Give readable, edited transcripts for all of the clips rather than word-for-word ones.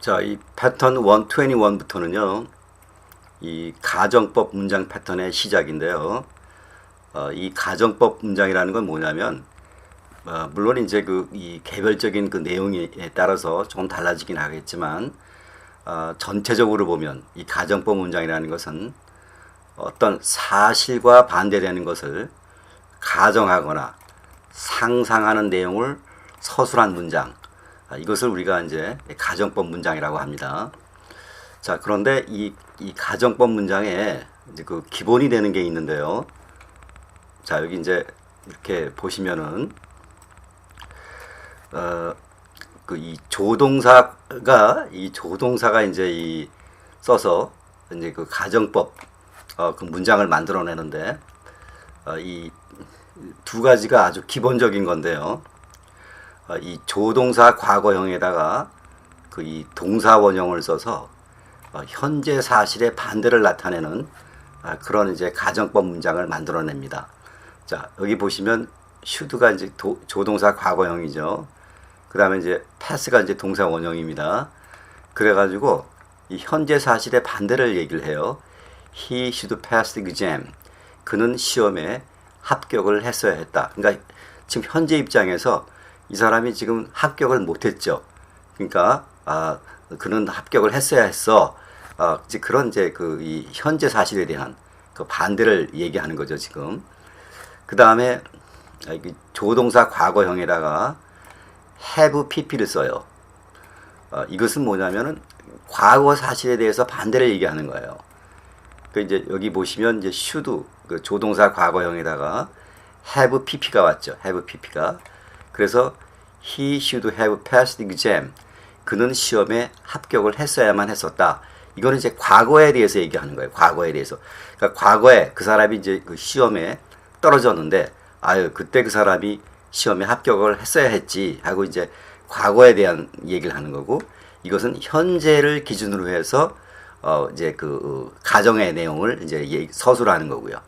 자, 이 패턴 121부터는요, 이 가정법 문장 패턴의 시작인데요. 이 가정법 문장이라는 건 뭐냐면, 물론 이제 이 개별적인 그 내용에 따라서 조금 달라지긴 하겠지만, 전체적으로 보면 이 가정법 문장이라는 것은 어떤 사실과 반대되는 것을 가정하거나 상상하는 내용을 서술한 문장, 이것을 우리가 이제 가정법 문장이라고 합니다. 자, 그런데 이 가정법 문장에 이제 그 기본이 되는 게 있는데요. 자, 여기 이제 이렇게 보시면은 이 조동사가 이제 써서 이제 그 가정법 그 문장을 만들어내는데, 이 두 가지가 아주 기본적인 건데요. 이 조동사 과거형에다가 그 이 동사 원형을 써서 현재 사실의 반대를 나타내는 그런 이제 가정법 문장을 만들어냅니다. 자, 여기 보시면 should가 이제 조동사 과거형이죠. 그 다음에 이제 pass가 이제 동사 원형입니다. 그래가지고 이 현재 사실의 반대를 얘기를 해요. He should pass the exam. 그는 시험에 합격을 했어야 했다. 그러니까 지금 현재 입장에서 이 사람이 지금 합격을 못했죠. 그러니까 그는 합격을 했어야 했어. 이제 그런 이제 이 현재 사실에 대한 그 반대를 얘기하는 거죠, 지금. 그 다음에 조동사 과거형에다가 have pp를 써요. 이것은 뭐냐면은 과거 사실에 대해서 반대를 얘기하는 거예요. 그 이제 여기 보시면 이제 should 그 조동사 과거형에다가 have pp가 왔죠. have pp가. 그래서 he should have passed the exam. 그는 시험에 합격을 했어야만 했었다. 이거는 이제 과거에 대해서 얘기하는 거예요. 과거에 대해서. 그러니까 과거에 그 사람이 이제 그 시험에 떨어졌는데, 그때 그 사람이 시험에 합격을 했어야 했지 하고 이제 과거에 대한 얘기를 하는 거고, 이것은 현재를 기준으로 해서 이제 그 가정의 내용을 이제 서술하는 거고요.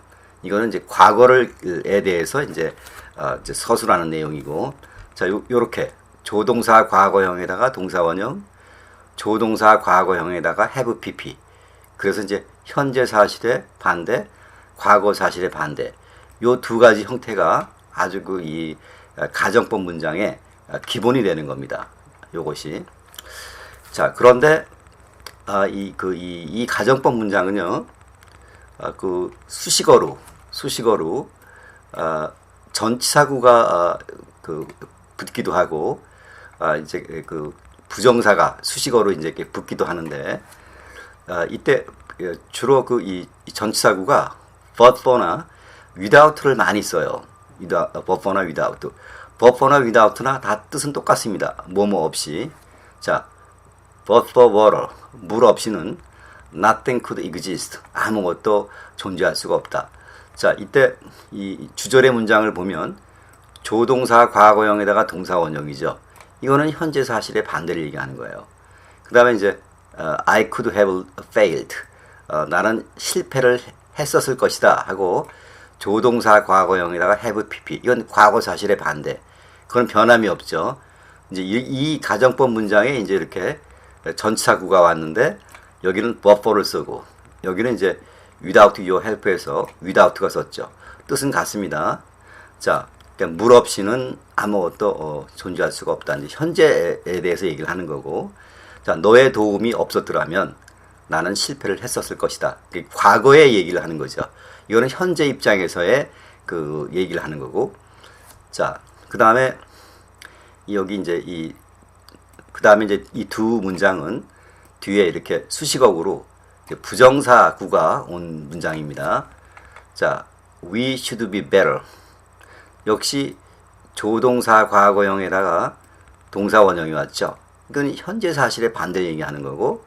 이거는 이제 과거에 대해서 이제 서술하는 내용이고, 자, 요렇게 조동사 과거형에다가 동사 원형, 조동사 과거형에다가 have pp. 그래서 이제 현재 사실의 반대, 과거 사실의 반대. 요 두 가지 형태가 아주 이 가정법 문장의 기본이 되는 겁니다. 요것이. 자, 그런데 이 가정법 문장은요, 수식어로 전치사구가 붙기도 하고, 이제 그 부정사가 수식어로 이제 이렇게 붙기도 하는데, 이때 주로 이 전치사구가 but for나 without를 많이 써요. but for나 without. but for나 without나 다 뜻은 똑같습니다. 뭐뭐 없이. 자, but for water, 물 없이는 nothing could exist. 아무것도 존재할 수가 없다. 자, 이때 이 주절의 문장을 보면 조동사 과거형에다가 동사 원형이죠. 이거는 현재 사실의 반대를 얘기하는 거예요. 그 다음에 이제 I could have failed. 나는 실패를 했었을 것이다 하고 조동사 과거형에다가 have pp. 이건 과거 사실의 반대. 그건 변함이 없죠. 이제 이 가정법 문장에 이제 이렇게 전치사구가 왔는데, 여기는 but for를 쓰고 여기는 이제 without your help에서 without가 썼죠. 뜻은 같습니다. 자, 그러니까 물 없이는 아무것도 존재할 수가 없다. 이제 현재에 대해서 얘기를 하는 거고, 자, 너의 도움이 없었더라면 나는 실패를 했었을 것이다. 과거의 얘기를 하는 거죠. 이거는 현재 입장에서의 그 얘기를 하는 거고, 자, 그 다음에 여기 이제 이 두 문장은 뒤에 이렇게 수식어구로 부정사구가 온 문장입니다. 자, we should be better. 역시 조동사 과거형에다가 동사 원형이 왔죠. 이건 현재 사실의 반대 얘기하는 거고,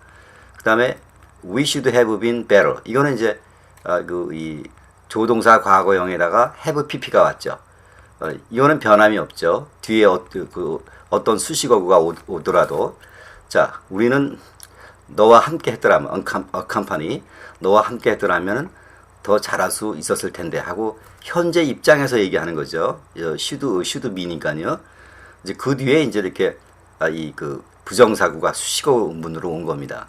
그 다음에 we should have been better. 이거는 이제 이 조동사 과거형에다가 have pp가 왔죠. 이거는 변함이 없죠. 뒤에 어떤 수식어구가 오더라도, 자, 우리는 너와 함께 했더라면, accompany, 너와 함께 했더라면 더 잘할 수 있었을 텐데 하고 현재 입장에서 얘기하는 거죠. should me니까요. 이제 그 뒤에 이제 이렇게 부정사구가 수식어문으로 온 겁니다.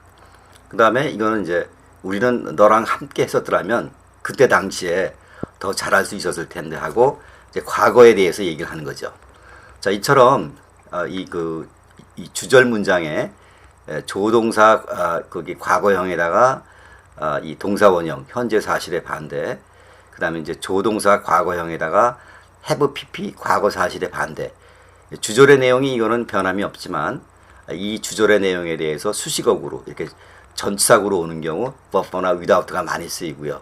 그 다음에 이거는 이제 우리는 너랑 함께 했었더라면 그때 당시에 더 잘할 수 있었을 텐데 하고 이제 과거에 대해서 얘기를 하는 거죠. 자, 이처럼 이 주절 문장에 조동사 거기 과거형에다가 이 동사원형 현재 사실의 반대, 그 다음에 이제 조동사 과거형에다가 have pp 과거 사실의 반대. 주절의 내용이 이거는 변함이 없지만 이 주절의 내용에 대해서 수식어구로 이렇게 전치사구로 오는 경우 buffer나 without가 많이 쓰이고요.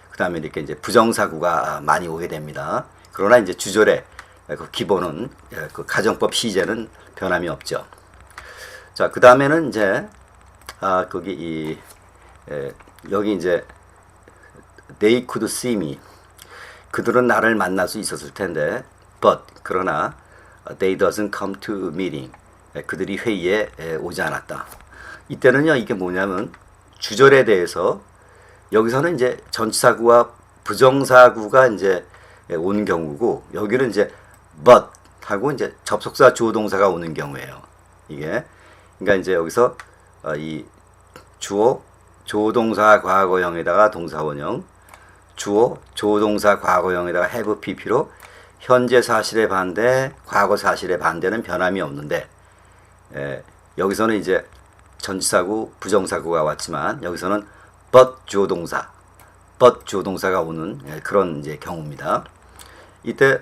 그 다음에 이렇게 이제 부정사구가 많이 오게 됩니다. 그러나 이제 주절의 그 기본은 그 가정법 시제는 변함이 없죠. 자, 그 다음에는 이제 여기 이제 they could see me, 그들은 나를 만날 수 있었을 텐데, but 그러나 they doesn't come to meeting, 그들이 회의에 오지 않았다. 이때는요, 이게 뭐냐면 주절에 대해서 여기서는 이제 전치사구와 부정사구가 이제 오는 경우고, 여기는 이제 but 하고 이제 접속사 주어동사가 오는 경우예요. 이게 그러니까 이제 여기서 이 주어 조동사 과거형에다가 동사원형, 주어 조동사 과거형에다가 have pp로 현재 사실의 반대, 과거 사실의 반대는 변함이 없는데, 여기서는 이제 전치사구, 부정사구가 왔지만 여기서는 but 주어동사가 오는 그런 이제 경우입니다. 이때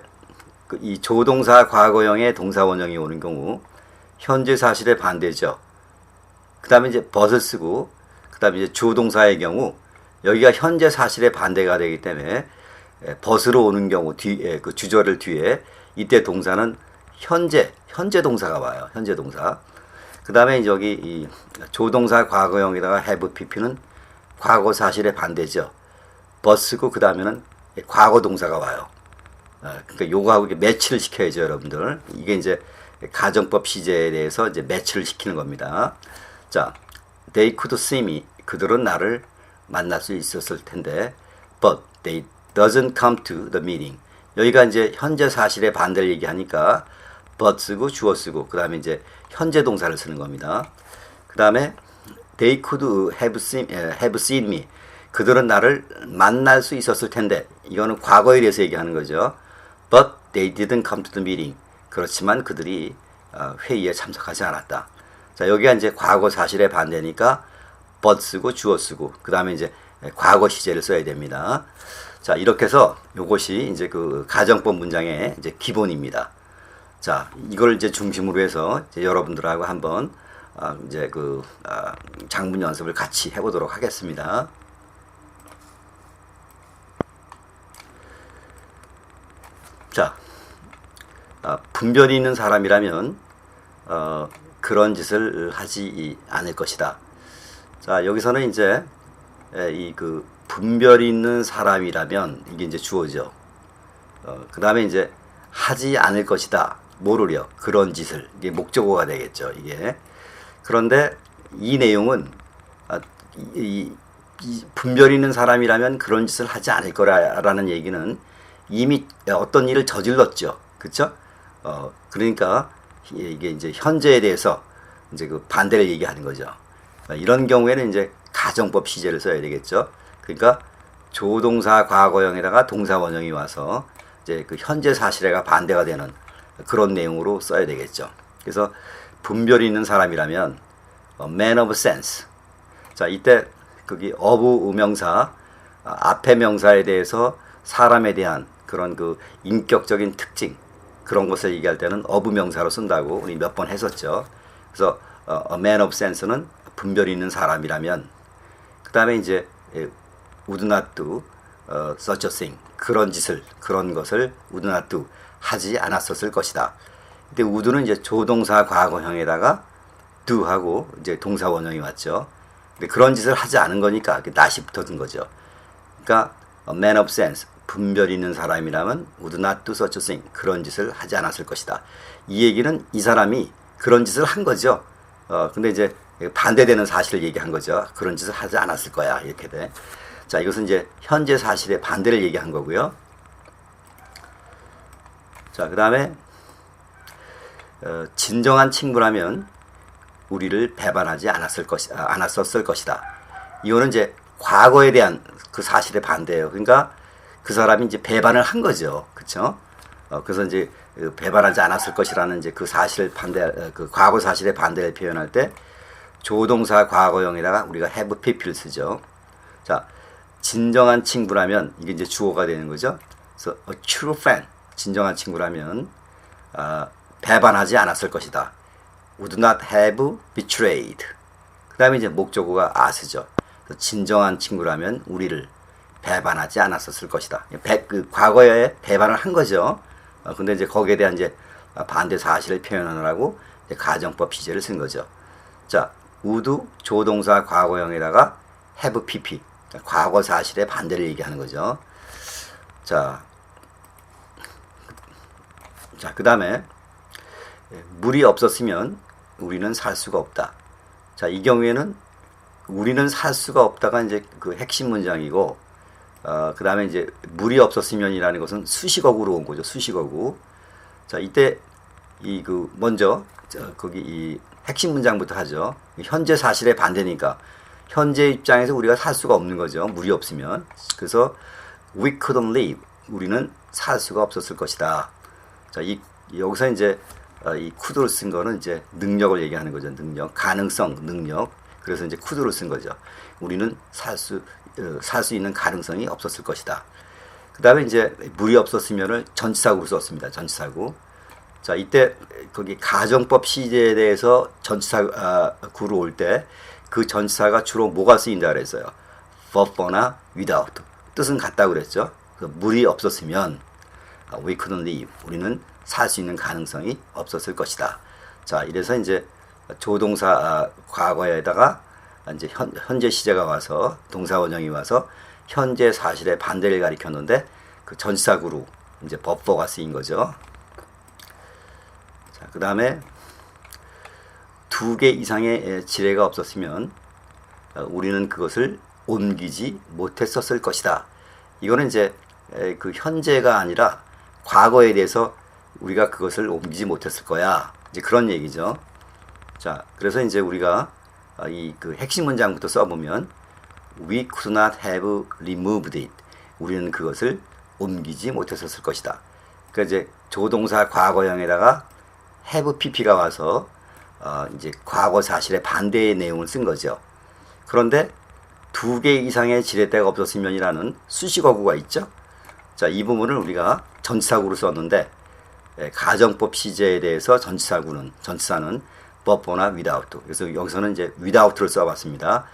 이 조동사 과거형의 동사원형이 오는 경우 현재 사실의 반대죠. 그 다음에 이제 but을 쓰고, 그 다음에 이제 주어동사의 경우 여기가 현재 사실의 반대가 되기 때문에 but으로 오는 경우 뒤에 그 주절을 뒤에 이때 동사는 현재 동사가 와요. 현재 동사. 그 다음에 여기 이 조동사 과거형에다가 have pp는 과거 사실의 반대죠. but 쓰고 그 다음에는 과거 동사가 와요. 그러니까 요거하고 매치를 시켜야죠, 여러분들. 이게 이제 가정법 시제에 대해서 이제 매치를 시키는 겁니다. 자, they could see me, 그들은 나를 만날 수 있었을 텐데, but they doesn't come to the meeting. 여기가 이제 현재 사실의 반대를 얘기하니까 but 쓰고 주어 쓰고 그 다음에 이제 현재 동사를 쓰는 겁니다. 그 다음에 they could have seen me, 그들은 나를 만날 수 있었을 텐데, 이거는 과거에 대해서 얘기하는 거죠. but they didn't come to the meeting. 그렇지만 그들이 회의에 참석하지 않았다. 자, 여기가 이제 과거 사실의 반대니까 but 쓰고 주어 쓰고 그 다음에 이제 과거 시제를 써야 됩니다. 자, 이렇게 해서 요것이 이제 그 가정법 문장의 이제 기본입니다. 자, 이걸 이제 중심으로 해서 이제 여러분들하고 한번 이제 그 장문 연습을 같이 해보도록 하겠습니다. 자, 분별이 있는 사람이라면 그런 짓을 하지 않을 것이다. 자, 여기서는 이제 이 그 분별이 있는 사람이라면 이게 이제 주어죠. 그 다음에 이제 하지 않을 것이다. 뭐를요? 그런 짓을. 이게 목적어가 되겠죠. 이게. 그런데 이 내용은 이 분별이 있는 사람이라면 그런 짓을 하지 않을 거라는 얘기는 이미 어떤 일을 저질렀죠. 그렇죠? 그러니까 이게 이제 현재에 대해서 이제 그 반대를 얘기하는 거죠. 이런 경우에는 이제 가정법 시제를 써야 되겠죠. 그러니까 조동사 과거형에다가 동사원형이 와서 이제 그 현재 사실에가 반대가 되는 그런 내용으로 써야 되겠죠. 그래서 분별이 있는 사람이라면 man of sense. 자, 이때 거기 of 명사 앞에 명사에 대해서 사람에 대한 그런 그 인격적인 특징 그런 것을 얘기할 때는 of 명사로 쓴다고 우리 몇 번 했었죠. 그래서 man of sense는 분별이 있는 사람이라면, 그 다음에 이제 would not do such a thing, 그런 짓을 그런 것을 would not do 하지 않았었을 것이다. 근데 would는 이제 조동사 과거형에다가 do 하고 이제 동사 원형이 왔죠. 근데 그런 짓을 하지 않은 거니까 not이 붙어든 거죠. 그러니까 man of sense, 분별 있는 사람이라면 would not do such a thing, 그런 짓을 하지 않았을 것이다. 이 얘기는 이 사람이 그런 짓을 한 거죠. 근데 이제 반대되는 사실을 얘기한 거죠. 그런 짓을 하지 않았을 거야. 이렇게 돼. 자, 이것은 이제 현재 사실의 반대를 얘기한 거고요. 자, 그 다음에 진정한 친구라면 우리를 배반하지 않았었을 것이다. 이거는 이제 과거에 대한 그 사실에 반대예요. 그러니까 그 사람이 이제 배반을 한 거죠. 그렇죠? 그래서 이제 배반하지 않았을 것이라는 이제 그 사실을 그 과거 사실의 반대를 표현할 때 조동사 과거형에다가 우리가 have pp를 쓰죠. 자, 진정한 친구라면 이게 이제 주어가 되는 거죠. 그래서 a true friend, 진정한 친구라면 배반하지 않았을 것이다. would not have betrayed. 그 다음에 이제 목적어가 as죠. 진정한 친구라면 우리를 배반하지 않았었을 것이다. 그 과거에 배반을 한 거죠. 근데 이제 거기에 대한 이제 반대 사실을 표현하느라고 가정법 시제를 쓴 거죠. 자, would 조동사 과거형에다가 have pp. 과거 사실의 반대를 얘기하는 거죠. 자, 그 다음에 물이 없었으면 우리는 살 수가 없다. 자, 이 경우에는 우리는 살 수가 없다가 이제 그 핵심 문장이고, 그 다음에 이제 물이 없었으면이라는 것은 수식어구로 온 거죠. 수식어구. 자, 이때 먼저 거기 이 핵심 문장부터 하죠. 현재 사실의 반대니까 현재 입장에서 우리가 살 수가 없는 거죠. 물이 없으면. 그래서 we couldn't live. 우리는 살 수가 없었을 것이다. 자, 여기서 이제 이 could를 쓴 거는 이제 능력을 얘기하는 거죠. 능력, 가능성, 능력. 그래서 이제 could를 쓴 거죠. 우리는 살 수 있는 가능성이 없었을 것이다. 그 다음에 이제 물이 없었으면을 전치사구로 썼습니다. 전치사구. 자, 이때 거기 가정법 시제에 대해서 전치사구로 올 때 그 전치사가 주로 뭐가 쓰인다 그랬어요. for나 without. 뜻은 같다고 그랬죠. 물이 없었으면 we couldn't live. 우리는 살 수 있는 가능성이 없었을 것이다. 자, 이래서 이제 조동사 과거에다가 이제 현재 시제가 와서 동사 원형이 와서 현재 사실의 반대를 가리켰는데 그 전치사구로 이제 버퍼가 쓰인 거죠. 자, 그 다음에 2개 이상의 지뢰가 없었으면 우리는 그것을 옮기지 못했었을 것이다. 이거는 이제 그 현재가 아니라 과거에 대해서 우리가 그것을 옮기지 못했을 거야. 이제 그런 얘기죠. 자, 그래서 이제 우리가 그 핵심 문장부터 써보면 we could not have removed it. 우리는 그것을 옮기지 못했었을 것이다. 그러니까 이제 조동사 과거형에다가 have pp가 와서 이제 과거 사실의 반대의 내용을 쓴 거죠. 그런데 2개 이상의 지렛대가 없었으면이라는 수식어구가 있죠. 자, 이 부분을 우리가 전치사구로 썼는데 가정법 시제에 대해서 전치사는 but나 without. 그래서 여기서는 이제 without를 써봤습니다.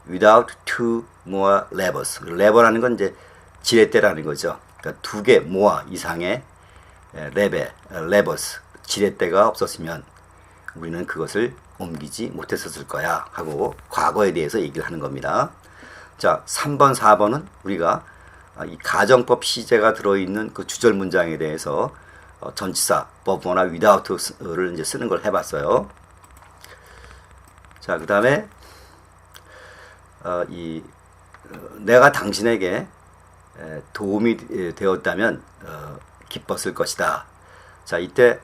without two more levers. lever라는 건 이제 지렛대라는 거죠. 그러니까 2개 more 이상의 levers, 지렛대가 없었으면 우리는 그것을 옮기지 못했었을 거야 하고 과거에 대해서 얘기를 하는 겁니다. 자, 3번, 4번은 우리가 이 가정법 시제가 들어있는 그 주절 문장에 대해서 전치사 but나 without를 이제 쓰는 걸 해봤어요. 자, 그 다음에 내가 당신에게 도움이 되었다면 기뻤을 것이다. 자, 이때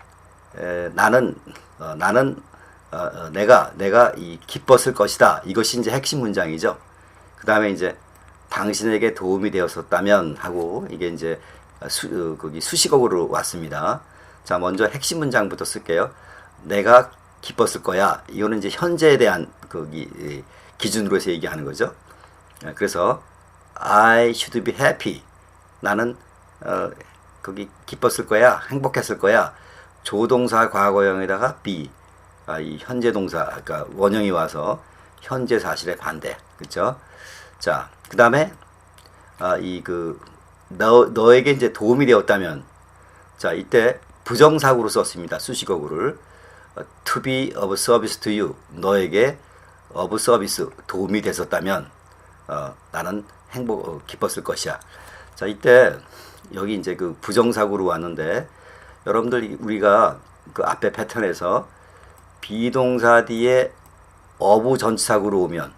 내가 기뻤을 것이다. 이것이 이제 핵심 문장이죠. 그 다음에 이제 당신에게 도움이 되었었다면 하고 이게 이제 거기 수식어구로 왔습니다. 자, 먼저 핵심 문장부터 쓸게요. 내가 기뻤을 거야. 이거는 이제 현재에 대한 거기 기준으로 해서 얘기하는 거죠. 그래서 I should be happy. 나는 거기 기뻤을 거야. 행복했을 거야. 조동사 과거형에다가 be. 이 현재 동사, 그러니까 원형이 와서 현재 사실의 반대. 그렇죠? 자, 그다음에 너에게 이제 도움이 되었다면, 자, 이때 부정사구로 썼습니다. 수식어구를 to be of service to you. 너에게 of service 도움이 됐었다면 나는 기뻤을 것이야. 자, 이때 여기 이제 그 부정사구로 왔는데 여러분들 우리가 그 앞에 패턴에서 비동사 뒤에 of 전치사구로 오면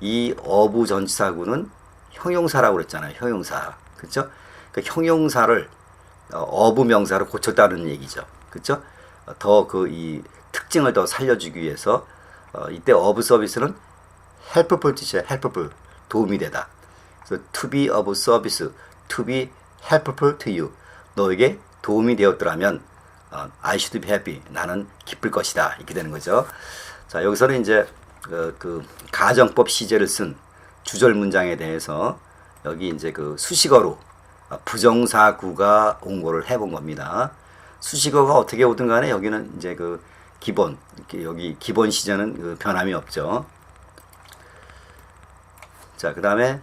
이 of 전치사구는 형용사라고 그랬잖아요. 형용사. 그렇죠? 그 형용사를 of 명사로 고쳤다는 얘기죠. 그렇죠? 더 특징을 더 살려주기 위해서 이때 of 서비스는 helpful to helpful 도움이 되다. 그래서 to be of service, to be helpful to you. 너에게 도움이 되었더라면 I should be happy. 나는 기쁠 것이다. 이렇게 되는 거죠. 자, 여기서는 이제 그 가정법 시제를 쓴 주절 문장에 대해서 여기 이제 그 수식어로 부정사구가 옹고를 해본 겁니다. 수식어가 어떻게 오든 간에 여기는 이제 그 기본, 여기 기본 시제는 그 변함이 없죠. 자, 그 다음에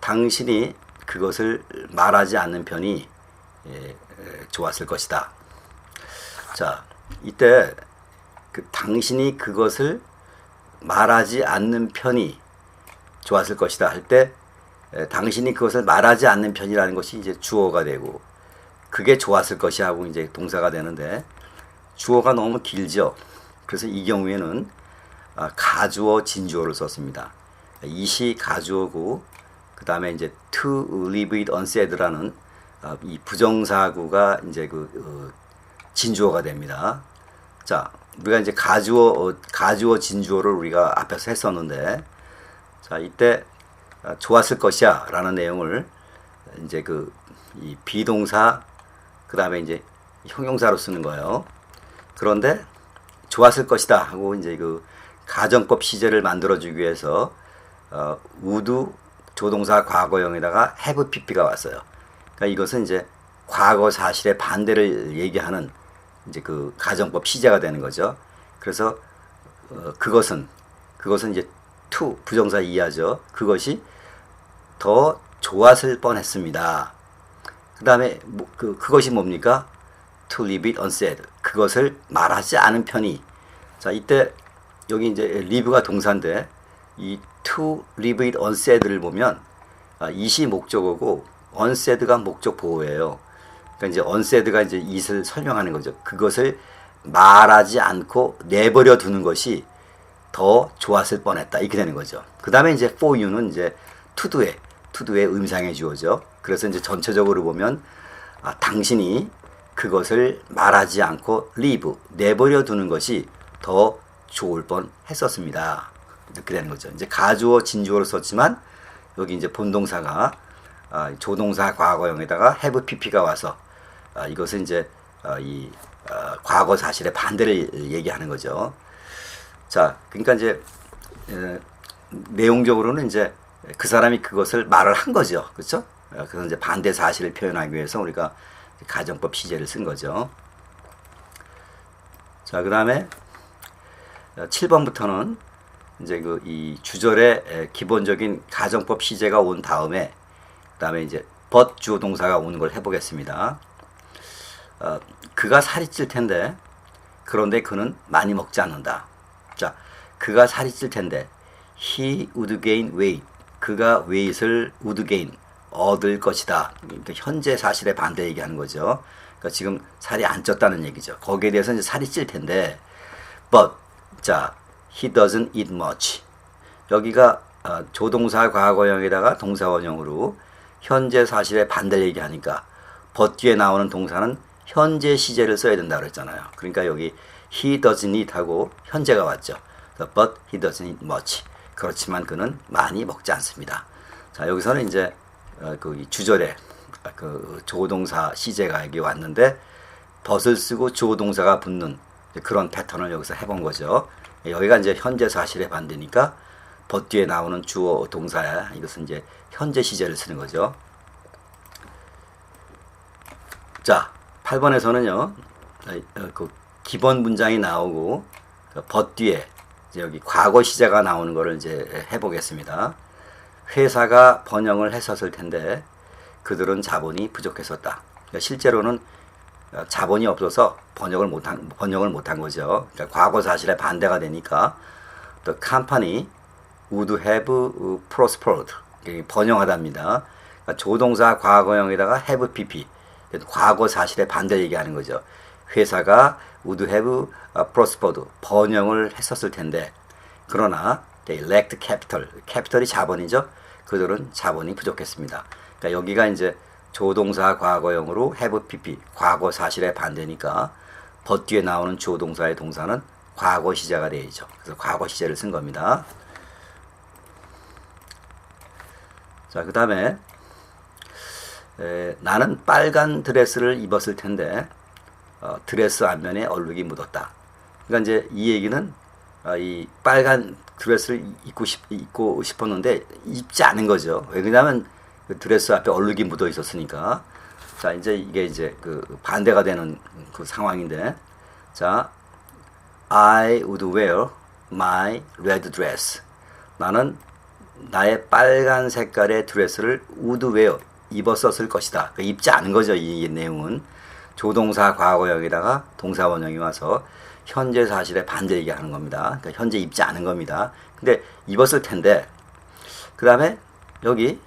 당신이 그것을 말하지 않는 편이 좋았을 것이다. 자, 이때 그 당신이 그것을 말하지 않는 편이 좋았을 것이다 할 때 당신이 그것을 말하지 않는 편이라는 것이 이제 주어가 되고 그게 좋았을 것이 하고 이제 동사가 되는데 주어가 너무 길죠. 그래서 이 경우에는 가주어 진주어를 썼습니다. it이 가주어고 그 다음에 이제 to leave it unsaid라는 이 부정사구가 이제 진주어가 됩니다. 자, 우리가 이제 가주어 진주어를 우리가 앞에서 했었는데, 자, 이때 좋았을 것이야 라는 내용을 이제 이 비동사 그 다음에 이제 형용사로 쓰는 거예요. 그런데 좋았을 것이다 하고 이제 그 가정법 시제를 만들어주기 위해서 would 조동사 과거형에다가 have pp가 왔어요. 그러니까 이것은 이제 과거 사실의 반대를 얘기하는 이제 그 가정법 시제가 되는 거죠. 그래서 그것은 이제 to 부정사 이하죠. 그것이 더 좋았을 뻔했습니다. 그 다음에 그것이 뭡니까? To leave it unsaid. 그것을 말하지 않은 편이. 자, 이때 여기 이제 leave가 동사인데 이 to leave it unsaid를 보면 it이 목적어고 unsaid가 목적 보호예요. 그러니까 이제 unsaid가 이제 it을 설명하는 거죠. 그것을 말하지 않고 내버려 두는 것이 더 좋았을 뻔했다. 이렇게 되는 거죠. 그 다음에 이제 for you는 이제 to도의 음상의 주어죠. 그래서 이제 전체적으로 보면 당신이 그것을 말하지 않고 leave 내버려 두는 것이 더 좋을 뻔 했었습니다. 이렇게 되는 거죠. 이제 가주어 진주어로 썼지만 여기 이제 본동사가 조동사 과거형에다가 have pp가 와서 이것은 이제 이 과거 사실의 반대를 얘기하는 거죠. 자, 그러니까 이제 내용적으로는 이제 그 사람이 그것을 말을 한 거죠. 그렇죠? 그래서 이제 반대 사실을 표현하기 위해서 우리가 가정법 시제를 쓴 거죠. 자, 그 다음에 7번부터는 이제 이 주절에 기본적인 가정법 시제가 온 다음에 그 다음에 이제 but 주어 동사가 오는 걸 해보겠습니다. 그가 살이 찔 텐데 그런데 그는 많이 먹지 않는다. 자, 그가 살이 찔 텐데 he would gain weight. 그가 weight을 would gain 얻을 것이다. 그러니까 현재 사실의 반대 얘기하는 거죠. 그러니까 지금 살이 안 쪘다는 얘기죠. 거기에 대해서 이제 살이 찔 텐데 but 자 he doesn't eat much. 여기가 조동사 과거형에다가 동사원형으로 현재 사실의 반대를 얘기하니까 but 뒤에 나오는 동사는 현재 시제를 써야 된다고 그랬잖아요. 그러니까 여기 he doesn't eat 하고 현재가 왔죠. but he doesn't eat much. 그렇지만 그는 많이 먹지 않습니다. 자, 여기서는 이제 그 주절에 그 조동사 시제가 여기 왔는데 but을 쓰고 조동사가 붙는 그런 패턴을 여기서 해본 거죠. 여기가 이제 현재 사실의 반대니까 but 뒤에 나오는 주어 동사야. 이것은 이제 현재 시제를 쓰는 거죠. 자, 8번에서는요, 그 기본 문장이 나오고 but 뒤에 이제 여기 과거 시제가 나오는 거를 이제 해보겠습니다. 회사가 번영을 했었을 텐데 그들은 자본이 부족했었다. 그러니까 실제로는 자본이 없어서 번영을 못한 거죠. 그러니까 과거 사실의 반대가 되니까 the company would have prospered. 번영하답니다. 그러니까 조동사 과거형에다가 have pp. 과거 사실의 반대 얘기하는 거죠. 회사가 would have prospered. 번영을 했었을 텐데 그러나 they lacked capital. capital이 자본이죠. 그들은 자본이 부족했습니다. 그러니까 여기가 이제 조동사 과거형으로 have pp. 과거 사실의 반대니까 but 뒤에 나오는 주어 동사의 동사는 과거 시제가 되어야죠. 그래서 과거 시제를 쓴 겁니다. 자, 그 다음에 나는 빨간 드레스를 입었을 텐데 드레스 앞면에 얼룩이 묻었다. 그러니까 이제 이 얘기는 이 빨간 드레스를 입고 싶었는데 입지 않은 거죠. 왜냐하면 그 드레스 앞에 얼룩이 묻어 있었으니까. 자, 이제 이게 이제 그 반대가 되는 그 상황인데, 자, I would wear my red dress. 나는 나의 빨간 색깔의 드레스를 would wear 입었었을 것이다. 그러니까 입지 않은 거죠. 이 내용은 조동사 과거형에다가 동사 원형이 와서 현재 사실의 반대 얘기하는 겁니다. 그러니까 현재 입지 않은 겁니다. 근데 입었을 텐데, 그 다음에 여기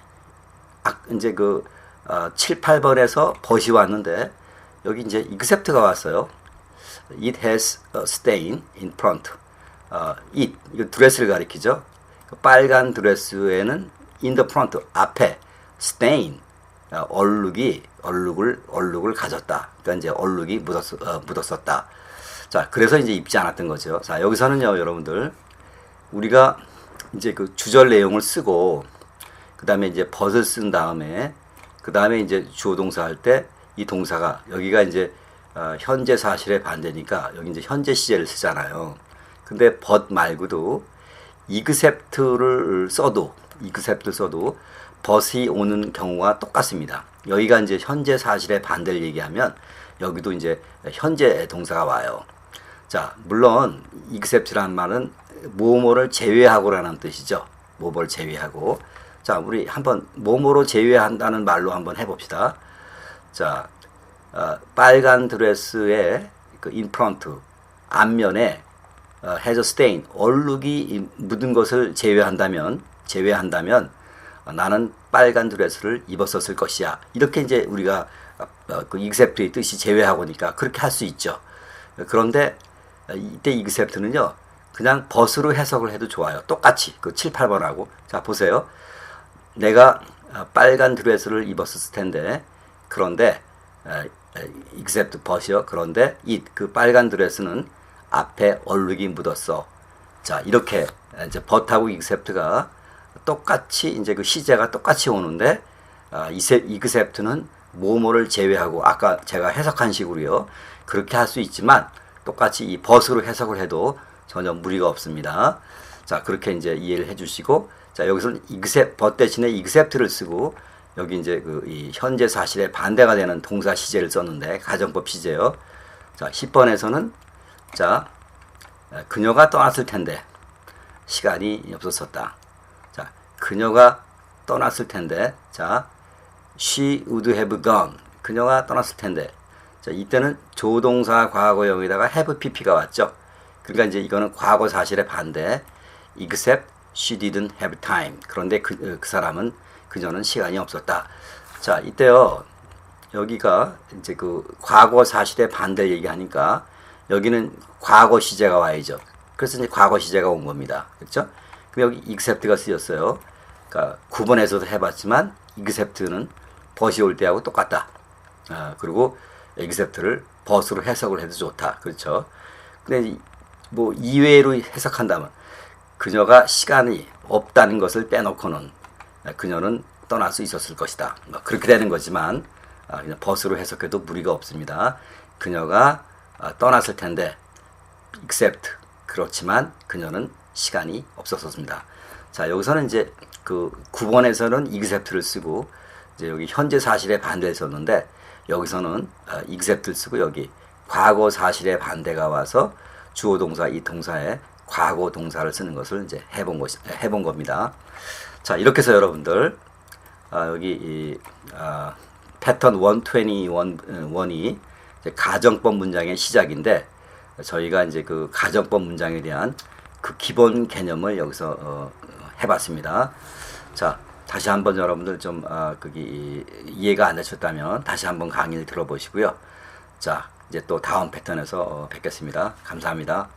이제 그 7, 8번에서 벗이 왔는데 여기 이제 except가 왔어요. It has a stain in front. it 이거 드레스를 가리키죠. 빨간 드레스에는 in the front 앞에 stain 얼룩을 가졌다. 그러니까 이제 얼룩이 묻었었다. 자, 그래서 이제 입지 않았던 거죠. 자, 여기서는요, 여러분들 우리가 이제 그 주절 내용을 쓰고 그 다음에 이제 벗을 쓴 다음에 그 다음에 이제 주어 동사 할 때 이 동사가 여기가 이제 현재 사실의 반대니까 여기 이제 현재 시제를 쓰잖아요. 근데 벗 말고도 except를 써도 벗이 오는 경우가 똑같습니다. 여기가 이제 현재 사실의 반대를 얘기하면 여기도 이제 현재 동사가 와요. 자, 물론 except라는 말은 뭐뭐를 제외하고라는 뜻이죠. 뭐뭐를 제외하고. 자, 우리 한번 뭐뭐로 제외한다는 말로 한번 해봅시다. 자, 빨간 드레스의 그 in front 앞면에 has a stain 얼룩이 묻은 것을 제외한다면 나는 빨간 드레스를 입었었을 것이야. 이렇게 이제 우리가 그 except의 뜻이 제외하고니까 그렇게 할 수 있죠. 그런데 이때 except는요, 그냥 벗으로 해석을 해도 좋아요. 똑같이 그 7, 8번하고. 자, 보세요. 내가 빨간 드레스를 입었을 텐데, 그런데 except 벗이요. 그런데 그 빨간 드레스는 앞에 얼룩이 묻었어. 자, 이렇게 이제 벗하고 except가 똑같이 이제 그 시제가 똑같이 오는데 except는 뭐뭐를 제외하고 아까 제가 해석한 식으로요. 그렇게 할 수 있지만 똑같이 이 벗으로 해석을 해도 전혀 무리가 없습니다. 자, 그렇게 이제 이해를 해주시고, 자, 여기서는 벗 대신에 except를 쓰고 여기 이제 이 현재 사실의 반대가 되는 동사 시제를 썼는데 가정법 시제요. 자, 10번에서는 자, 그녀가 떠났을 텐데 시간이 없었었다. 자, 그녀가 떠났을 텐데, 자, she would have gone. 그녀가 떠났을 텐데. 자, 이때는 조동사 과거형에다가 have pp가 왔죠. 그러니까 이제 이거는 과거 사실의 반대. except she didn't have time. 그런데 그녀는 시간이 없었다. 자, 이때요. 여기가 이제 그 과거 사실의 반대 얘기하니까 여기는 과거 시제가 와야죠. 그래서 이제 과거 시제가 온 겁니다. 그렇죠? 그럼 여기 except가 쓰였어요. 그러니까 9번에서도 해봤지만 except는 벗이 올 때하고 똑같다. 그리고 except를 벗으로 해석을 해도 좋다. 그렇죠? 근데 뭐 이외로 해석한다면 그녀가 시간이 없다는 것을 빼놓고는 그녀는 떠날 수 있었을 것이다. 그렇게 되는 거지만 그냥 벗으로 해석해도 무리가 없습니다. 그녀가 떠났을 텐데 except 그렇지만 그녀는 시간이 없었습니다. 자, 여기서는 이제 그 9번에서는 except를 쓰고 이제 여기 현재 사실의 반대를 썼는데 여기서는 except를 쓰고 여기 과거 사실의 반대가 와서 주어 동사 이 동사에 과거 동사를 쓰는 것을 이제 해본 겁니다. 자, 이렇게 해서 여러분들 여기 이 패턴 121이 가정법 문장의 시작인데 저희가 이제 그 가정법 문장에 대한 그 기본 개념을 여기서 해봤습니다. 자, 다시 한번 여러분들 좀 이해가 안 되셨다면 다시 한번 강의를 들어보시고요. 자, 이제 또 다음 패턴에서 뵙겠습니다. 감사합니다.